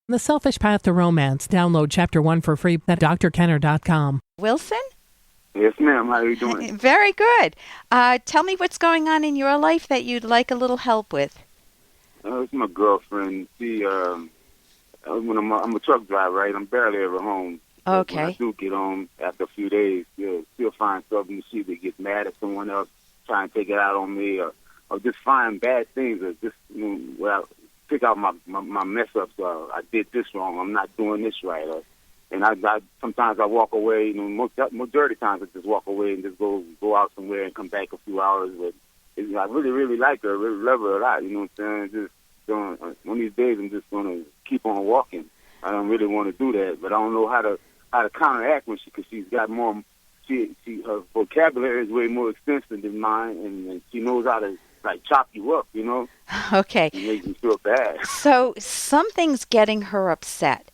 The Selfish Path to Romance. Download Chapter 1 for free at drkenner.com. Wilson? Yes, ma'am. How are you doing? Very good. Tell me what's going on in your life that you'd like a little help with. It's my girlfriend. She, when I'm a truck driver, right? I'm barely ever home. But when I Okay. do get home after a few days, she'll find something. She either get mad at someone else, try and take it out on me, or just find bad things, or just pick out my mess ups. I did this wrong. I'm not doing this right. And I sometimes I walk away. Majority of times I just walk away and just go out somewhere and come back a few hours. But I really, really like her. I really love her a lot. You know what I'm saying? One of these days I'm just gonna keep on walking. I don't really want to do that, but I don't know how to counteract when because she's got more. Her vocabulary is way more extensive than mine, and she knows how to chop you up. You know? Okay. It makes me feel bad. So something's getting her upset.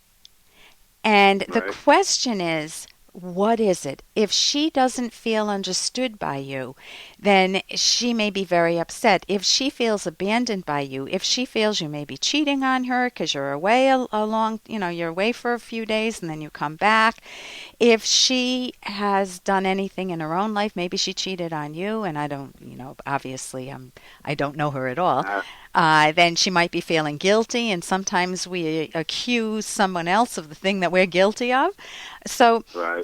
And the Right. question is, what is it? If she doesn't feel understood by you, then she may be very upset. If she feels abandoned by you, if she feels you may be cheating on her because you're away you're away for a few days and then you come back. If she has done anything in her own life, maybe she cheated on you, and I don't, obviously I don't know her at all. Then she might be feeling guilty, and sometimes we accuse someone else of the thing that we're guilty of. So, Right.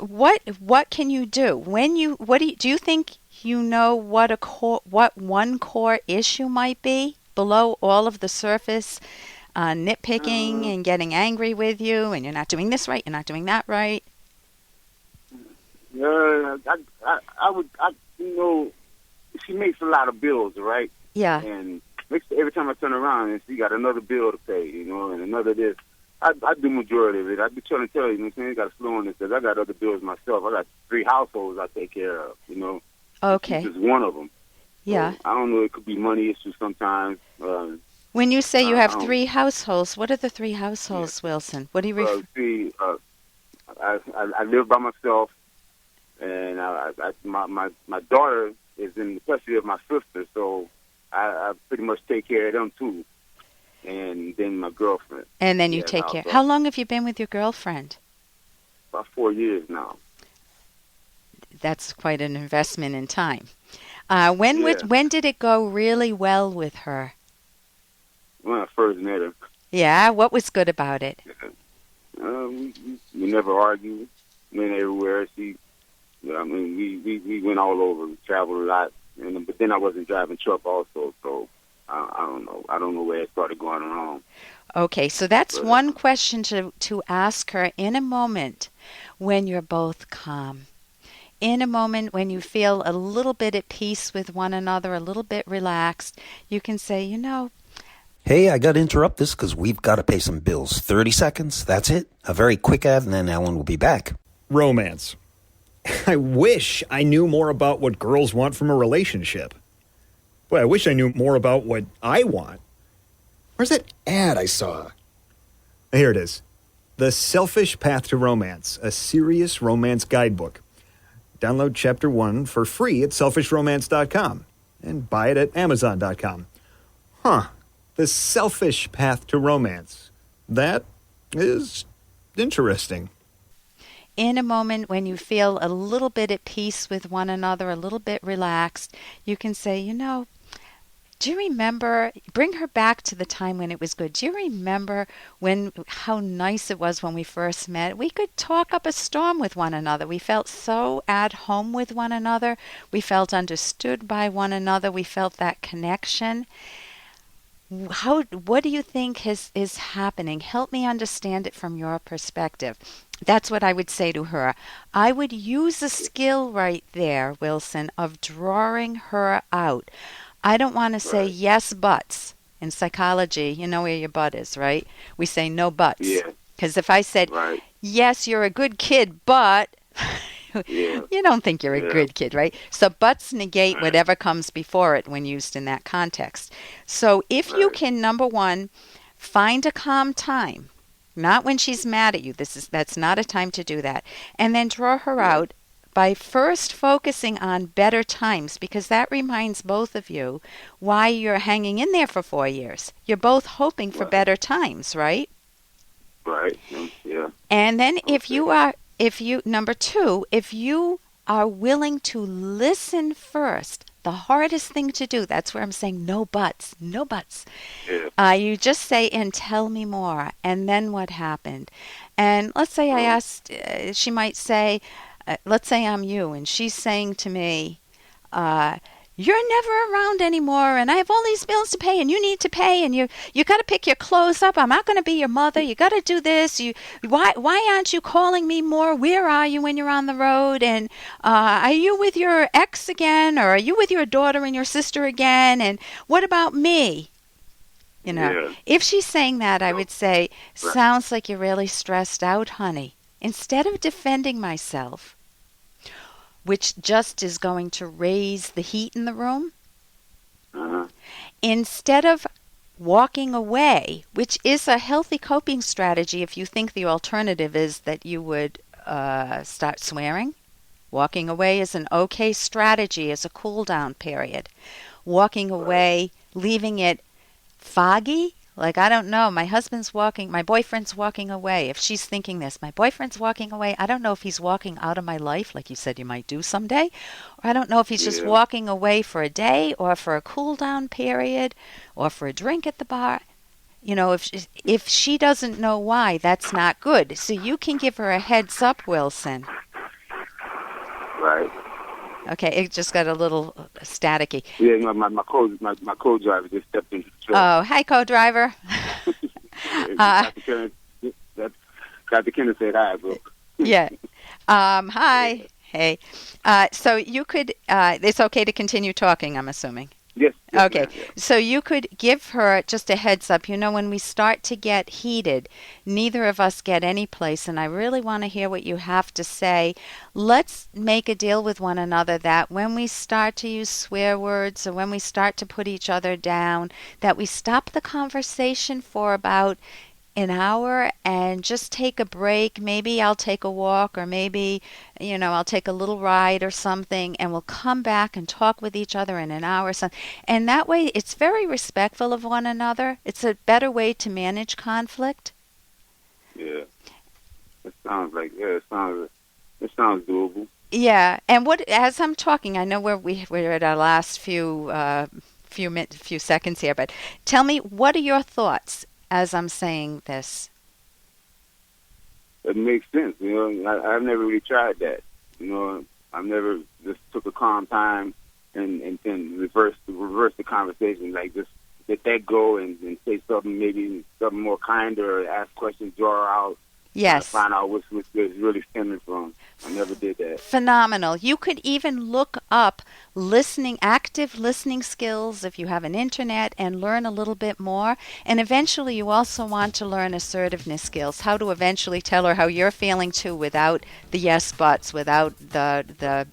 what can you do do you think you know what one core issue might be below all of the surface nitpicking and getting angry with you, and you're not doing this right, you're not doing that right? I would, she makes a lot of bills, right? Yeah. And every time I turn around and she got another bill to pay, and another this. I do majority of it. I be trying to tell you, what I'm saying? You got to slow on this because I got other bills myself. I got 3 households I take care of, Okay. She's just one of them. Yeah. So, I don't know. It could be money issues sometimes. When you say you I have don't- 3 households, what are the 3 households, Wilson? What do you refer? See, I live by myself, and my daughter is in the custody of my sister, so I pretty much take care of them too. And then my girlfriend. And then you Yeah, take care. also. How long have you been with your girlfriend? About 4 years now. That's quite an investment in time. When did it go really well with her? When I first met her, Yeah, what was good about it? we never argued. Went everywhere. We went all over. We traveled a lot. But then I wasn't driving truck also, so I don't know. I don't know where it started going wrong. Okay, so that's one question to ask her in a moment when you're both calm. In a moment when you feel a little bit at peace with one another, a little bit relaxed, you can say, Hey, I got to interrupt this because we've got to pay some bills. 30 seconds, that's it. A very quick ad, and then Ellen will be back. Romance. I wish I knew more about what girls want from a relationship. Boy, I wish I knew more about what I want. Where's that ad I saw? Here it is. The Selfish Path to Romance, a serious romance guidebook. Download Chapter 1 for free at selfishromance.com and buy it at amazon.com. The Selfish Path to Romance. That is interesting. in a moment when you feel a little bit at peace with one another, a little bit relaxed, you can say, do you remember, bring her back to the time when it was good. Do you remember how nice it was when we first met? We could talk up a storm with one another. We felt so at home with one another. We felt understood by one another. We felt that connection. What do you think is happening? Help me understand it from your perspective. That's what I would say to her. I would use a skill right there, Wilson, of drawing her out. I don't want to say yes, buts. In psychology, you know where your butt is, right? We say no buts. Yeah. Because if I said, yes, you're a good kid, but you don't think you're a good kid, right? So buts negate whatever comes before it when used in that context. So if you can, number one, find a calm time, not when she's mad at you. That's not a time to do that. And then draw her out by first focusing on better times, because that reminds both of you why you're hanging in there for 4 years. You're both hoping for better times, right? Right. Yeah. And then Okay. number two, if you are willing to listen first, the hardest thing to do, that's where I'm saying no buts, no buts. Yeah. You just say, and tell me more, and then what happened? And let's say I Um, asked, she might say, let's say I'm you, and she's saying to me, uh, you're never around anymore, and I have all these bills to pay, and you need to pay, and you got to pick your clothes up. I'm not going to be your mother. You got to do this. Why aren't you calling me more? Where are you when you're on the road? And are you with your ex again, or are you with your daughter and your sister again? And what about me? You know, yeah. if she's saying that, I So, would say, right. sounds like you're really stressed out, honey. Instead of defending myself, which just is going to raise the heat in the room, Uh-huh. instead of walking away, which is a healthy coping strategy if you think the alternative is that you would start swearing. Walking away is an okay strategy as a cool down period. Walking Right. away, leaving it foggy, like I don't know, my boyfriend's walking away. If she's thinking this, my boyfriend's walking away, I don't know if he's walking out of my life like you said you might do someday, or I don't know if he's just Yeah. walking away for a day or for a cool down period or for a drink at the bar. You know, if she doesn't know why, that's not good. So you can give her a heads up, Wilson. Right. Okay, it just got a little staticky. Yeah. My co-driver just stepped into the truck. Oh, hi, co-driver. uh, Dr. Kenneth. That Dr. Kenneth said hi, bro. yeah. Yeah. Hi. Hey. So you could, it's okay to continue talking, I'm assuming. Yes. Yes, Okay. ma'am. Yeah. So you could give her just a heads up. You know, when we start to get heated, neither of us get any place, and I really want to hear what you have to say. Let's make a deal with one another that when we start to use swear words or when we start to put each other down, that we stop the conversation for about an hour and just take a break. Maybe I'll take a walk, or maybe, I'll take a little ride or something, and we'll come back and talk with each other in an hour or something. And that way, it's very respectful of one another. It's a better way to manage conflict. Yeah. It sounds like it sounds doable. Yeah, and as I'm talking, I know we're at our last few seconds here, but tell me, what are your thoughts as I'm saying this? It makes sense. I've never really tried that. I've never just took a calm time and reverse the conversation, like just let that go and say something, maybe something more kinder, or ask questions, draw her out, try to Yes. find out what's really stemming from. I never did that. Phenomenal. You could even look up active listening skills if you have an internet, and learn a little bit more. And eventually you also want to learn assertiveness skills, how to eventually tell her how you're feeling too without the yes buts, without the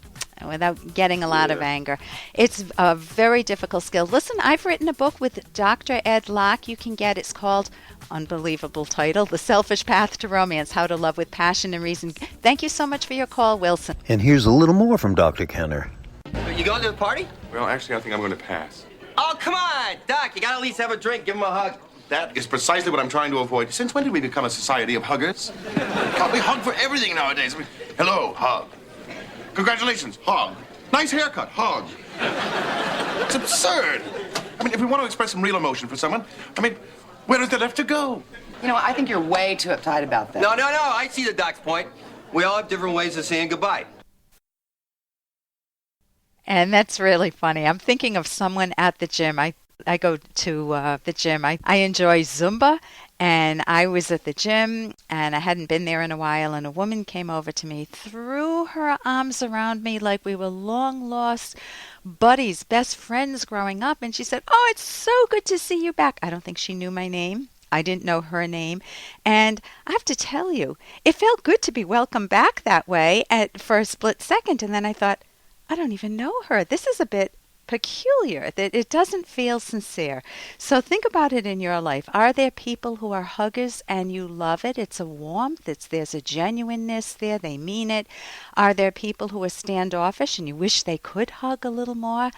without getting a lot of Yeah. anger. It's a very difficult skill. Listen, I've written a book with Dr. Ed Locke. You can get It's called, unbelievable title, The Selfish Path to Romance, How to Love with Passion and Reason. Thank you so much for your call, Wilson. And here's a little more from Dr. Kenner. You going to the party? Well, actually, I think I'm going to pass. Oh, come on, Doc. You got to at least have a drink. Give him a hug. That is precisely what I'm trying to avoid. Since when did we become a society of huggers? God, we hug for everything nowadays. Hello, hug. Congratulations, hug. Nice haircut, hug. It's absurd. I mean, if we want to express some real emotion for someone, where is there left to go? I think you're way too uptight about that. No. I see the Doc's point. We all have different ways of saying goodbye. And that's really funny. I'm thinking of someone at the gym. I go to the gym. I enjoy Zumba, and I was at the gym, and I hadn't been there in a while, and a woman came over to me, threw her arms around me like we were long-lost buddies, best friends growing up, and she said, "Oh, it's so good to see you back." I don't think she knew my name. I didn't know her name. And I have to tell you, it felt good to be welcomed back that way for a split second, and then I thought, I don't even know her. This is a bit peculiar, that it doesn't feel sincere. So think about it in your life. Are there people who are huggers and you love it? It's a warmth. There's a genuineness there. They mean it. Are there people who are standoffish and you wish they could hug a little more?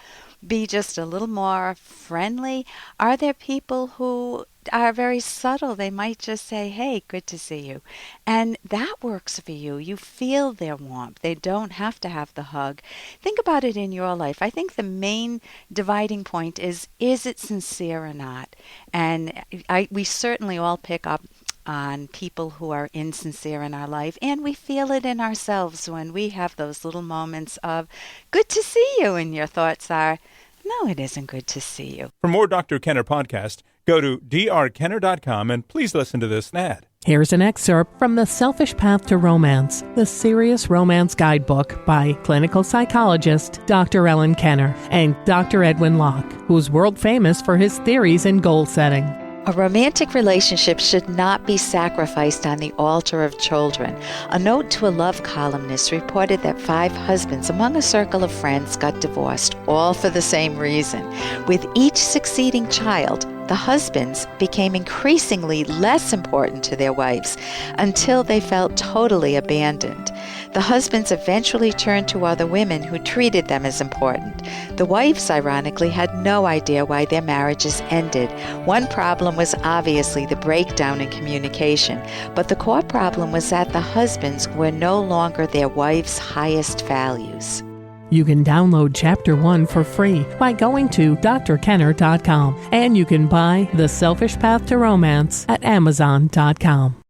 be just a little more friendly? Are there people who are very subtle? They might just say, hey, good to see you. And that works for you. You feel their warmth. They don't have to have the hug. Think about it in your life. I think the main dividing point is it sincere or not? And we certainly all pick up on people who are insincere in our life, and we feel it in ourselves when we have those little moments of good to see you, and your thoughts are, no, it isn't good to see you. For more Dr. Kenner podcast, go to drkenner.com and please listen to this ad. Here's an excerpt from The Selfish Path to Romance, the Serious Romance Guidebook by clinical psychologist Dr. Ellen Kenner and Dr. Edwin Locke, who's world famous for his theories in goal setting. A romantic relationship should not be sacrificed on the altar of children. A note to a love columnist reported that 5 husbands among a circle of friends got divorced, all for the same reason. With each succeeding child, the husbands became increasingly less important to their wives until they felt totally abandoned. The husbands eventually turned to other women who treated them as important. The wives, ironically, had no idea why their marriages ended. One problem was obviously the breakdown in communication, but the core problem was that the husbands were no longer their wives' highest values. You can download Chapter 1 for free by going to drkenner.com, and you can buy The Selfish Path to Romance at amazon.com.